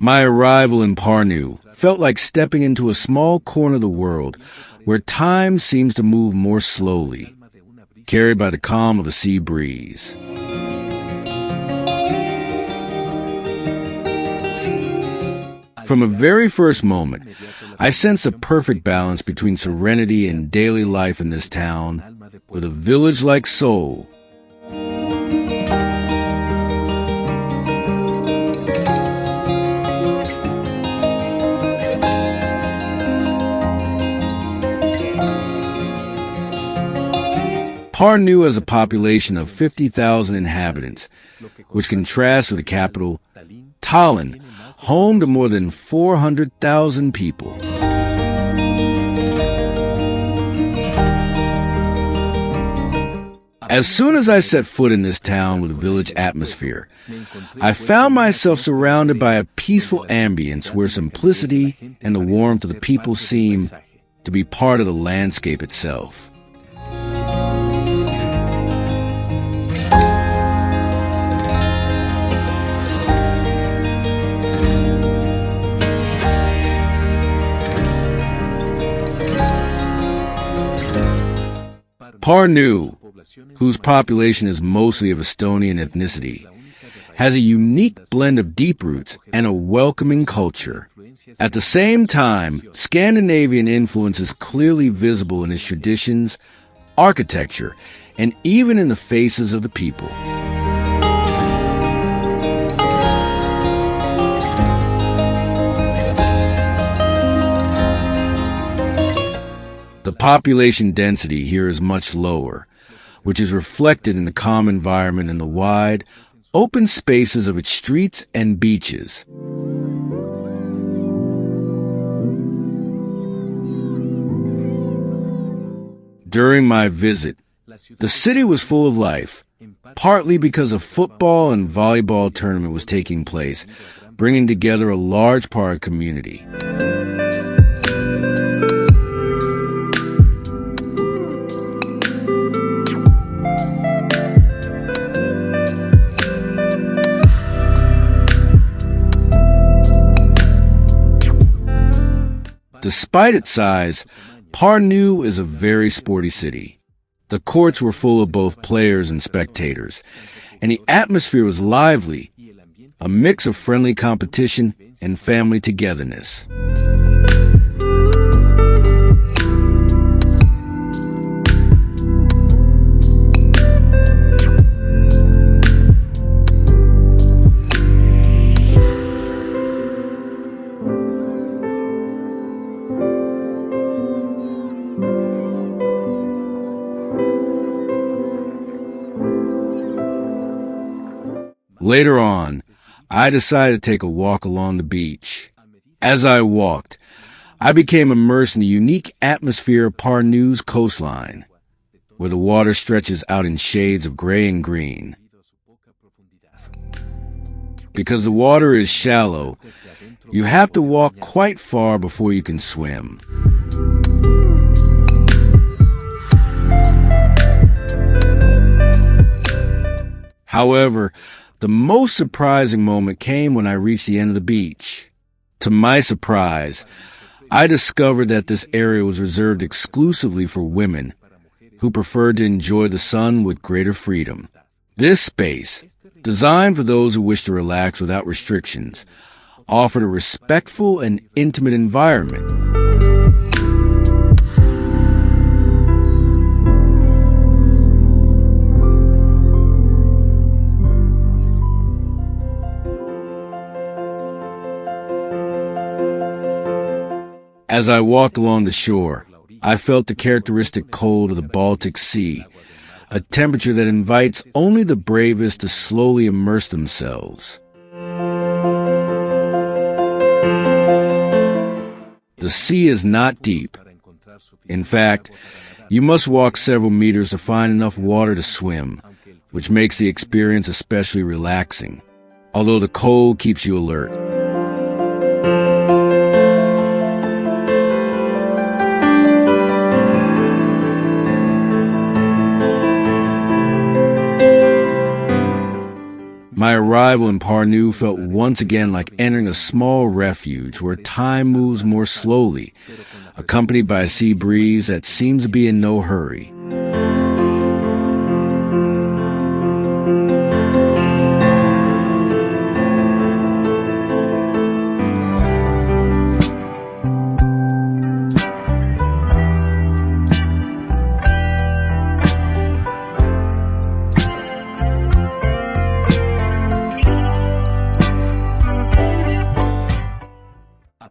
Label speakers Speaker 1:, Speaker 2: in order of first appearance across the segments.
Speaker 1: My arrival in Parnu felt like stepping into a small corner of the world where time seems to move more slowly, carried by the calm of a sea breeze. From a very first moment, I sensed a perfect balance between serenity and daily life in this town, with a village-like soul. Parnu has a population of 50,000 inhabitants, which contrasts with the capital, Tallinn, home to more than 400,000 people. As soon as I set foot in this town with a village atmosphere, I found myself surrounded by a peaceful ambience where simplicity and the warmth of the people seem to be part of the landscape itself. Parnu, whose population is mostly of Estonian ethnicity, has a unique blend of deep roots and a welcoming culture. At the same time, Scandinavian influence is clearly visible in its traditions, architecture, and even in the faces of the people. The population density here is much lower, which is reflected in the calm environment and the wide, open spaces of its streets and beaches. During my visit, the city was full of life, partly because a football and volleyball tournament was taking place, bringing together a large part of the community. Despite its size, Parnu is a very sporty city. The courts were full of both players and spectators, and the atmosphere was lively, a mix of friendly competition and family togetherness. Later on, I decided to take a walk along the beach. As I walked, I became immersed in the unique atmosphere of Parnu's coastline, where the water stretches out in shades of gray and green. Because the water is shallow, you have to walk quite far before you can swim. However, the most surprising moment came when I reached the end of the beach. To my surprise, I discovered that this area was reserved exclusively for women who preferred to enjoy the sun with greater freedom. This space, designed for those who wish to relax without restrictions, offered a respectful and intimate environment. As I walked along the shore, I felt the characteristic cold of the Baltic Sea, a temperature that invites only the bravest to slowly immerse themselves. The sea is not deep. In fact, you must walk several meters to find enough water to swim, which makes the experience especially relaxing, although the cold keeps you alert. My arrival in Parnu felt once again like entering a small refuge where time moves more slowly, accompanied by a sea breeze that seems to be in no hurry.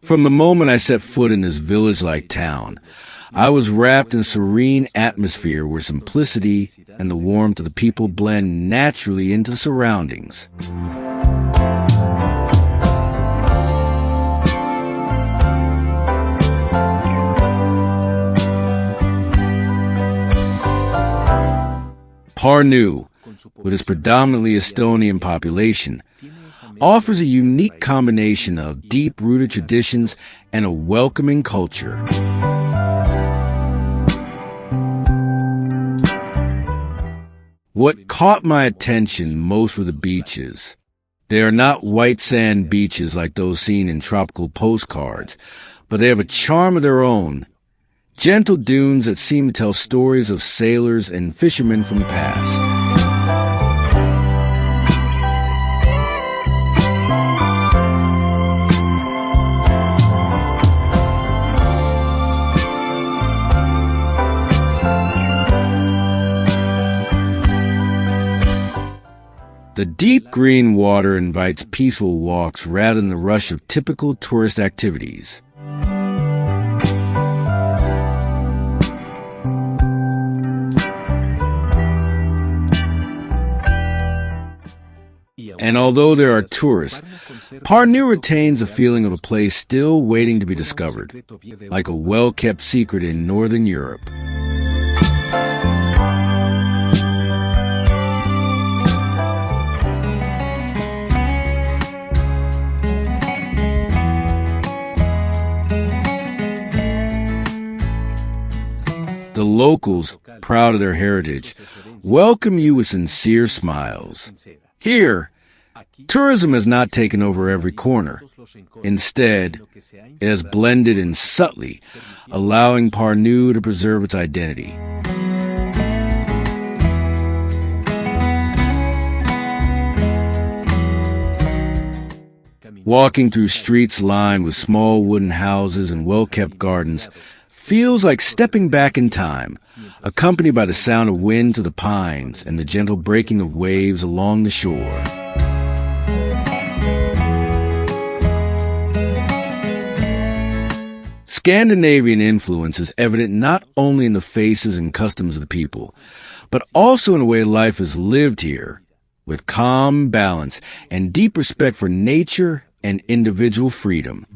Speaker 1: From the moment I set foot in this village-like town, I was wrapped in a serene atmosphere where simplicity and the warmth of the people blend naturally into the surroundings. Parnu, with its predominantly Estonian population, offers a unique combination of deep-rooted traditions and a welcoming culture. What caught my attention most were the beaches. They are not white sand beaches like those seen in tropical postcards, but they have a charm of their own. Gentle dunes that seem to tell stories of sailors and fishermen from the past. The deep green water invites peaceful walks rather than the rush of typical tourist activities. And although there are tourists, Parnu retains a feeling of a place still waiting to be discovered, like a well-kept secret in Northern Europe. The locals, proud of their heritage, welcome you with sincere smiles. Here, tourism has not taken over every corner. Instead, it has blended in subtly, allowing Parnu to preserve its identity. Walking through streets lined with small wooden houses and well-kept gardens feels like stepping back in time, accompanied by the sound of wind through the pines and the gentle breaking of waves along the shore. Scandinavian influence is evident not only in the faces and customs of the people, but also in the way life is lived here, with calm balance and deep respect for nature and individual freedom.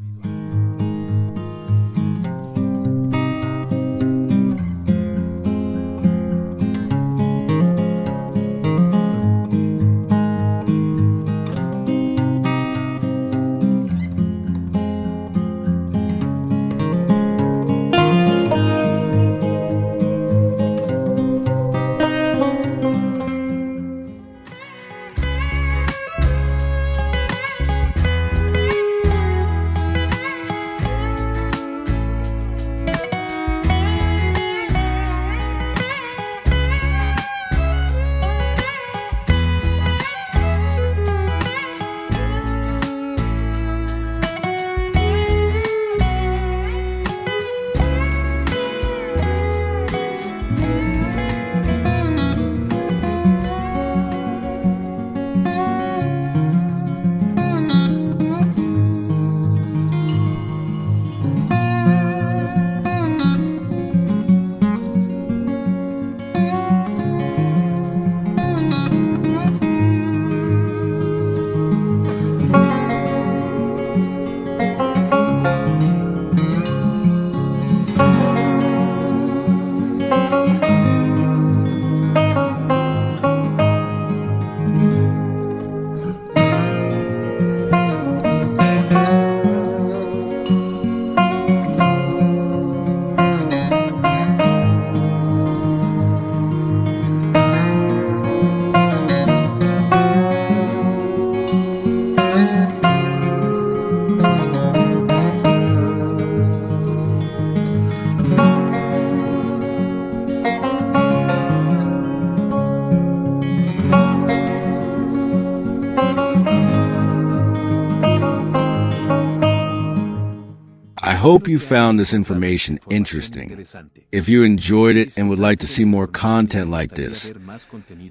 Speaker 1: hope you found this information interesting. If you enjoyed it and would like to see more content like this,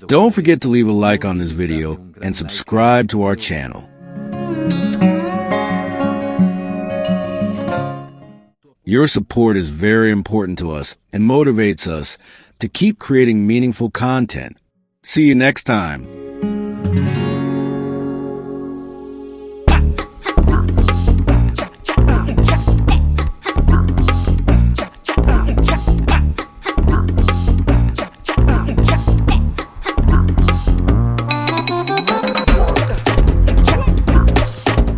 Speaker 1: don't forget to leave a like on this video and subscribe to our channel. Your support is very important to us and motivates us to keep creating meaningful content. See you next time.